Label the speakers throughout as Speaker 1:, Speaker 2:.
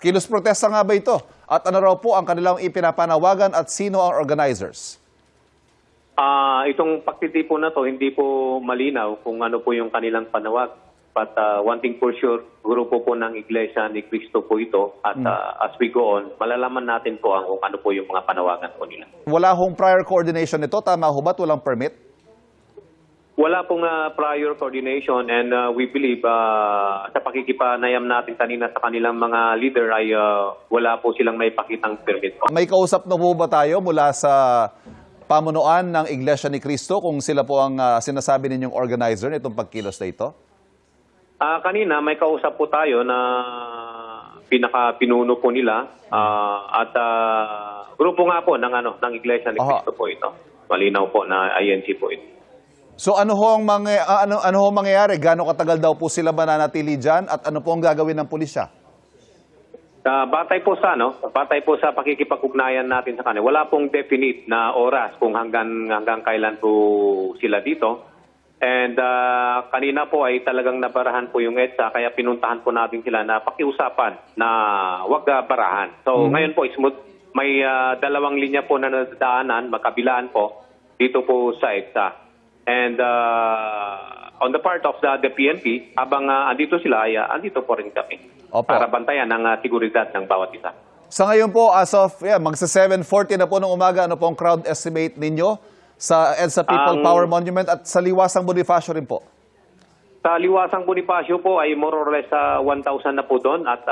Speaker 1: Kilos protesta nga ba ito? At ano raw po ang kanilang ipinapanawagan at sino ang organizers?
Speaker 2: Itong pagtitipon na to, hindi po malinaw kung ano po yung kanilang panawag. But one thing for sure, grupo po ng Iglesia ni Cristo po ito. At as we go on, malalaman natin po kung ano po yung mga panawagan po nila.
Speaker 1: Wala hong prior coordination nito? Tama ho ba't walang permit?
Speaker 2: Wala pong prior coordination and we believe sa pakikipanayam natin kanina sa kanilang mga leader ay wala po silang may pakitang permit po.
Speaker 1: May kausap na po ba tayo mula sa pamunuan ng Iglesia ni Cristo kung sila po ang sinasabi ninyong organizer nitong pagkilos na ito?
Speaker 2: Kanina may kausap po tayo na pinaka-pinuno po nila at grupo nga po ng Iglesia ni Cristo po ito. Malinaw po na INC po ito.
Speaker 1: So ano ho ang mangyayari? Gaano katagal daw po sila mananatili diyan at ano po ang gagawin ng pulisya?
Speaker 2: Batay po sa pakikipag-ugnayan natin sa kanila. Wala pong definite na oras kung hanggang kailan po sila dito. And kanina po ay talagang nabarahan po yung EDSA kaya pinuntahan po natin sila na pakiusapan na wag barahan. So ngayon po may dalawang linya po na nadaanan, magkabilaan po dito po sa EDSA. And on the part of the PNP, habang andito sila, andito po rin kami.
Speaker 1: Opo.
Speaker 2: Para bantayan ang seguridad ng bawat isa.
Speaker 1: Sa ngayon po, as of magsa 7:40 na po ng umaga, ano po ang crowd estimate ninyo sa EDSA People Power Monument at sa Liwasang Bonifacio rin po?
Speaker 2: Sa Liwasang Bonifacio po ay more or less 1,000 na po doon at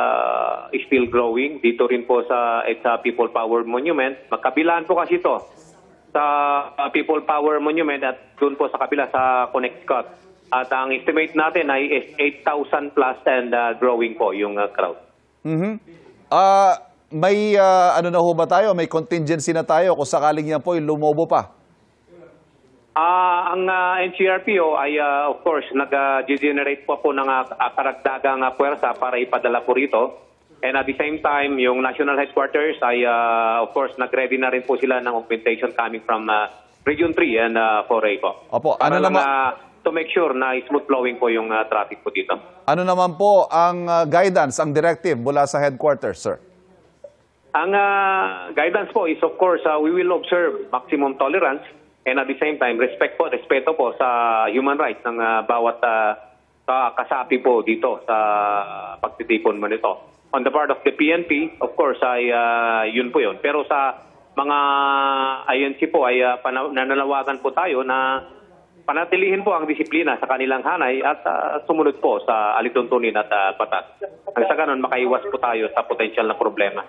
Speaker 2: still growing. Dito rin po sa EDSA People Power Monument. Magkabilaan po kasi ito sa People Power Monument at doon po sa kabila sa Connecticut. At ang estimate natin ay 8,000 plus and growing po yung crowd.
Speaker 1: May ano na ho ba tayo? May contingency na tayo kung sakaling yan po lumobo pa?
Speaker 2: Ang NCRPO ay of course nag-generate po ng karagdagang puwersa para ipadala po rito. And at the same time, yung national headquarters ay of course nag-ready na rin po sila ng augmentation coming from Region 3 and 4A po.
Speaker 1: Opo,
Speaker 2: para to make sure na smooth flowing po yung traffic po dito.
Speaker 1: Ano naman po ang guidance, ang directive mula sa headquarters, sir?
Speaker 2: Ang guidance po is of course we will observe maximum tolerance and at the same time respeto po sa human rights ng bawat kasapi po dito sa pagtitipon mo nito. On the part of the PNP, of course ay yun po yun. Pero sa mga INC po ay nananawagan po tayo na panatilihin po ang disiplina sa kanilang hanay at sumunod po sa alituntunin at batas. Ang sa ganun, makaiwas po tayo sa potensyal na problema.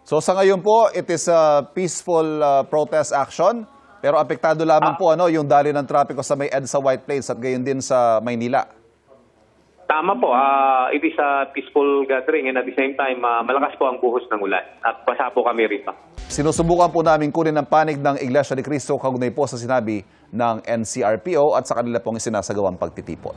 Speaker 1: So sa ngayon po, it is a peaceful protest action, pero apektado lamang po yung daloy ng trapiko sa may EDSA White Plains at gayon din sa Maynila.
Speaker 2: Tama po, it is a peaceful gathering and at the same time, malakas po ang buhos ng ulan at basa po kami rito.
Speaker 1: Sinusubukan po namin kunin ang panig ng Iglesia ni Cristo kaugnay po sa sinabi ng NCRPO at sa kanila pong isinasagawang pagtitipon.